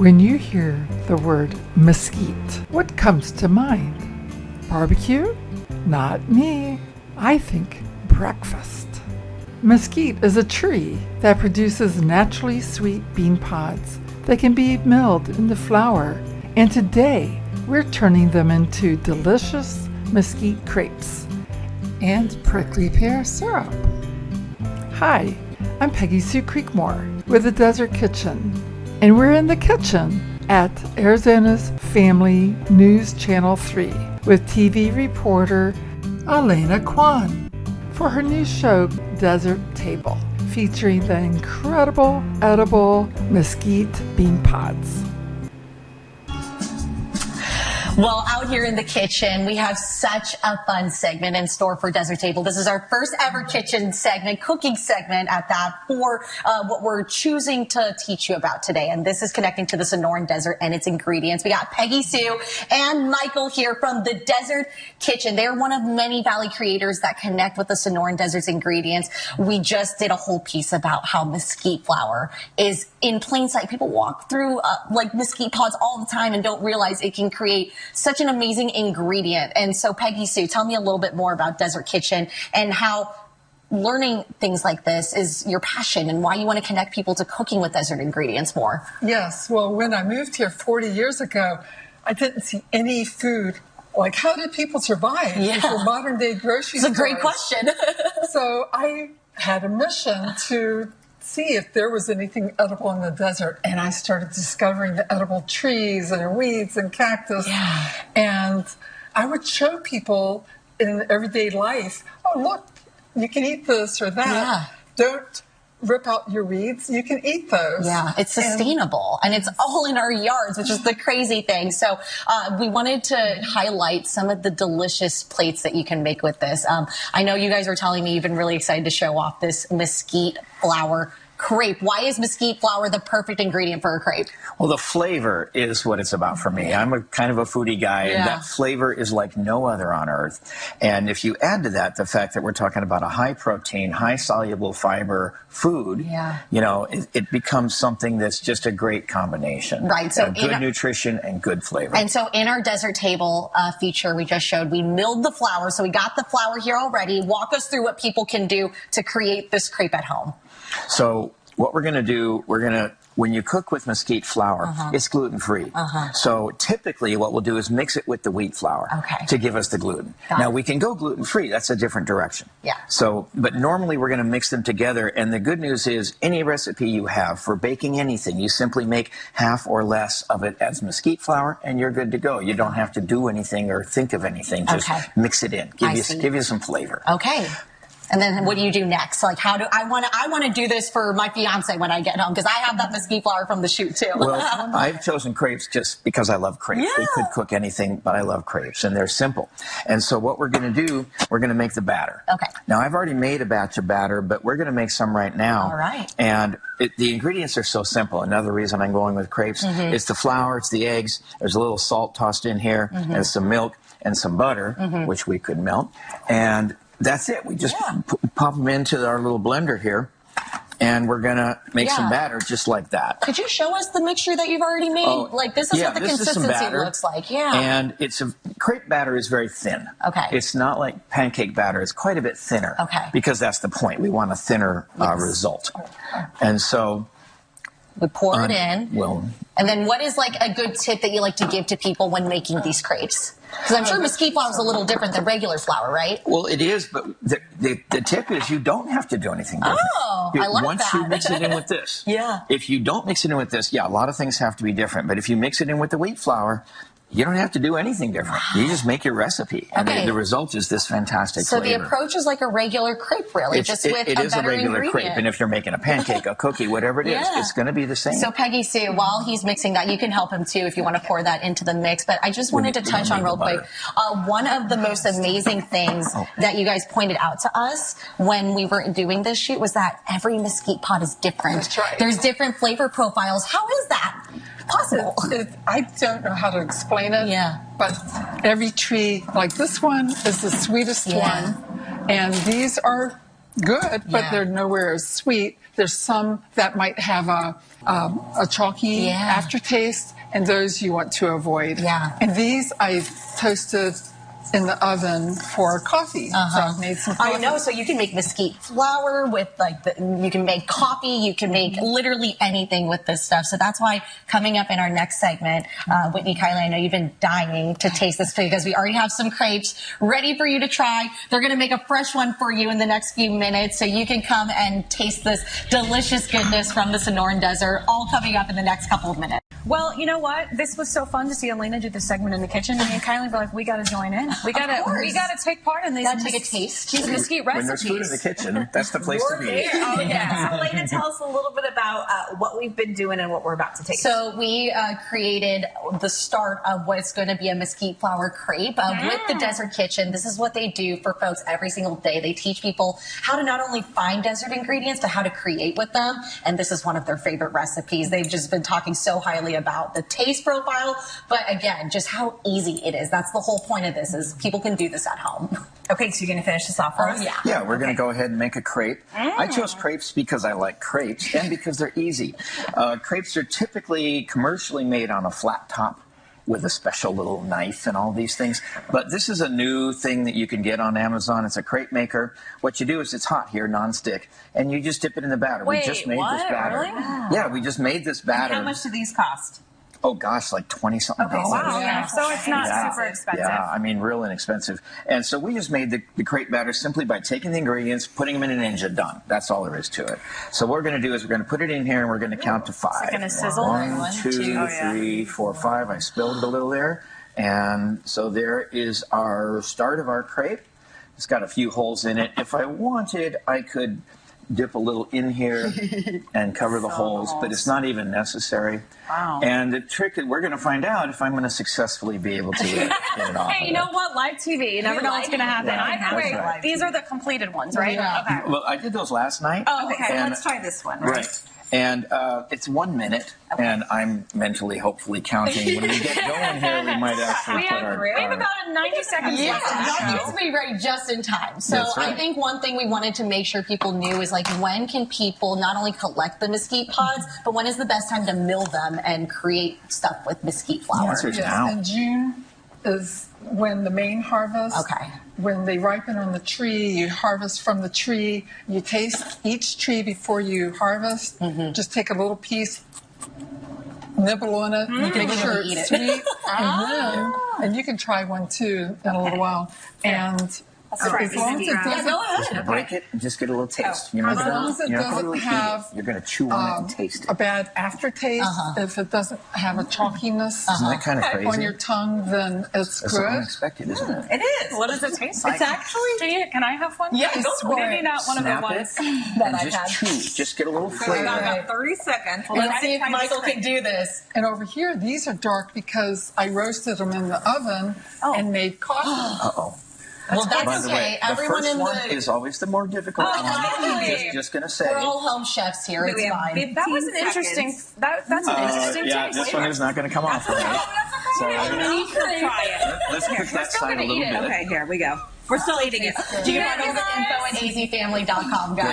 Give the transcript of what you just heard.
When you hear the word mesquite, what comes to mind? Barbecue? Not me. I think breakfast. Mesquite is a tree that produces naturally sweet bean pods that can be milled into flour, and today we're turning them into delicious mesquite crepes and prickly pear syrup. Hi, I'm Peggy Sue with the Desert Kitchen, and we're in the kitchen at Arizona's Family News Channel 3 with TV reporter Alaina Kwan for her new show Desert Table, featuring the incredible edible mesquite bean pods. Well, out here in the kitchen, we have such a fun segment in store for Desert Table. This is our first ever kitchen segment, cooking segment at that, for what we're choosing to teach you about today. And this is connecting to the Sonoran Desert and its ingredients. We got Peggy Sue and Michael here from the Desert Kitchen. They're one of many Valley creators that connect with the Sonoran Desert's ingredients. We just did a whole piece about how mesquite flour is in plain sight. People walk through like mesquite pods all the time and don't realize it can create such an amazing ingredient. And so, Peggy Sue, tell me a little bit more about Desert Kitchen and how learning things like this is your passion and why you want to connect people to cooking with desert ingredients more. Yes, well, when I moved here 40 years ago, I didn't see any food. Like, how did people survive before modern day grocery stores? It's a great question. So I had a mission to see if there was anything edible in the desert, and I started discovering the edible trees and weeds and cactus. And I would show people in everyday life, oh, look, you can eat this or that. Don't rip out your weeds. You can eat those. It's sustainable, and it's all in our yards, which is the crazy thing. So we wanted to highlight some of the delicious plates that you can make with this. I know you guys were telling me you've been really excited to show off this mesquite flour crepe. Why is mesquite flour the perfect ingredient for a crepe? Well, the flavor is what it's about for me. I'm a kind of a foodie guy, and that flavor is like no other on earth. And if you add to that the fact that we're talking about a high protein, high soluble fiber food, you know, it becomes something that's just a great combination. Right. So good nutrition and good flavor. And so in our Desert Table feature we just showed, we milled the flour. So we got the flour here already. Walk us through what people can do to create this crepe at home. So what we're going to do, when you cook with mesquite flour, it's gluten-free. So typically what we'll do is mix it with the wheat flour to give us the gluten. Now we can go gluten-free. That's a different direction. So, but normally we're going to mix them together. And the good news is any recipe you have for baking anything, you simply make half or less of it as mesquite flour and you're good to go. You don't have to do anything or think of anything. Just mix it in. Give you some flavor. And then what do you do next? Like, how do I want to do this for my fiance when I get home, because I have that mesquite flour from the shoot too. Well, I've chosen crepes just because I love crepes. We could cook anything, but I love crepes, and they're simple. And so what we're going to do, we're going to make the batter. Now I've already made a batch of batter, but we're going to make some right now. And the ingredients are so simple. Another reason I'm going with crepes is the flour, it's the eggs. There's a little salt tossed in here, and some milk and some butter, which we could melt, and that's it. We just pop them into our little blender here, and we're going to make some batter just like that. Could you show us the mixture that you've already made? Like, this is what the consistency looks like. And crepe batter is very thin. It's not like pancake batter. It's quite a bit thinner. Because that's the point. We want a thinner result. And so we pour it in. And then what is like a good tip that you like to give to people when making these crepes? Because I'm sure mesquite flour is a little different than regular flour, right? Well, it is, but the tip is you don't have to do anything different. I like Once you mix it in with this. If you don't mix it in with this, a lot of things have to be different. But if you mix it in with the wheat flour, you don't have to do anything different. You just make your recipe. And the result is this fantastic flavor. So the approach is like a regular crepe, really, it is a regular crepe. And if you're making a pancake, a cookie, whatever it is, it's going to be the same. So Peggy Sue, while he's mixing that, you can help him too if you want to pour that into the mix. But I just wanted to touch on real quick, one of the most amazing things that you guys pointed out to us when we were doing this shoot was that every mesquite pod is different. That's right. There's different flavor profiles. How is that possible? I don't know how to explain it. But every tree, like this one, is the sweetest one, and these are good, but they're nowhere as sweet. There's some that might have a chalky aftertaste, and those you want to avoid. Yeah. And these I toasted in the oven for coffee. So I've made some coffee. I know, so you can make mesquite flour with you can make coffee, you can make literally anything with this stuff. So that's why coming up in our next segment, Whitney, Kylie, I know you've been dying to taste this because we already have some crepes ready for you to try. They're going to make a fresh one for you in the next few minutes, so you can come and taste this delicious goodness from the Sonoran Desert, all coming up in the next couple of minutes. Well, you know what? This was so fun to see Alaina do this segment in the kitchen. And me and Kylie were like, we got to join in. We got to take part in these. Got to take a taste. These mesquite recipes. When there's food in the kitchen, that's the place to be. Oh, yeah. So, Alaina, tell us a little bit about what we've been doing and what we're about to taste. So we created the start of what's going to be a mesquite flour crepe with the Desert Kitchen. This is what they do for folks every single day. They teach people how to not only find desert ingredients, but how to create with them. And this is one of their favorite recipes. They've just been talking so highly about the taste profile, but again, just how easy it is. That's the whole point of this, is people can do this at home. Okay, so you're going to finish this off for us? Yeah, we're going to go ahead and make a crepe. I chose crepes because I like crepes and because they're easy. Crepes are typically commercially made on a flat top with a special little knife and all these things. But this is a new thing that you can get on Amazon. It's a crepe maker. What you do is, it's hot here, non-stick, and you just dip it in the batter. Wait, this batter. Really? Yeah, we just made this batter. How much do these cost? Oh gosh, like $20-something. Okay, wow. Yeah. So it's not super expensive. Yeah, I mean, real inexpensive. And so we just made the crepe batter simply by taking the ingredients, putting them in an Ninja, done. That's all there is to it. So what we're going to do is we're going to put it in here and we're going to count to 5. Is it going to sizzle? 1, 2, 3, 4, 5. I spilled it a little there. And so there is our start of our crepe. It's got a few holes in it. If I wanted, I could dip a little in here and cover the holes, but it's not even necessary. Wow. And the trick is, we're going to find out if I'm going to successfully be able to get it off. Hey, you know what? Live TV. You never know what's going to happen. Yeah, Wait, right. these are the completed ones, right? Yeah. Okay. Well, I did those last night. Oh, okay. So let's try this one. Right. And it's 1 minute, and I'm mentally, hopefully, counting. When we get going here, we might actually put our... We have about 90 seconds left. That needs to be ready just in time. So That's right. I think one thing we wanted to make sure people knew is, like, when can people not only collect the mesquite pods, but when is the best time to mill them and create stuff with mesquite flour? The answer is now. And June is when the main harvest. Okay. When they ripen on the tree, you harvest from the tree. You taste each tree before you harvest. Just take a little piece, nibble on it, make sure eat it's it. sweet, and you can try one too in a little while. And as long as it doesn't, Break it and just get a little taste. You're as not long as it gonna doesn't really eat have it. You're going to chew on it and taste it. a bad aftertaste, if it doesn't have a chalkiness Isn't that kind of crazy? on your tongue, then it's That's good. unexpected, isn't it? It is. What does it taste like? It's actually... Can I have one? Yeah, go for Maybe it. not one of the Snap ones. it and just chew. Just get a little We flavor. got about 30 seconds. Let's see if Michael can do this. And over here, these are dark because I roasted them in the oven and made coffee. Uh-oh. Well, By that's the okay. way, the Everyone first in one the... is always the more difficult one. Just going to say. We're all home chefs here. We It's have fine. 15 That was an interesting. That's an interesting Yeah, taste. this one is not going to come off right. So Try it. let's cook that side a little bit. Okay, here we go. We're still eating it. You can find all the info at azfamily.com, guys.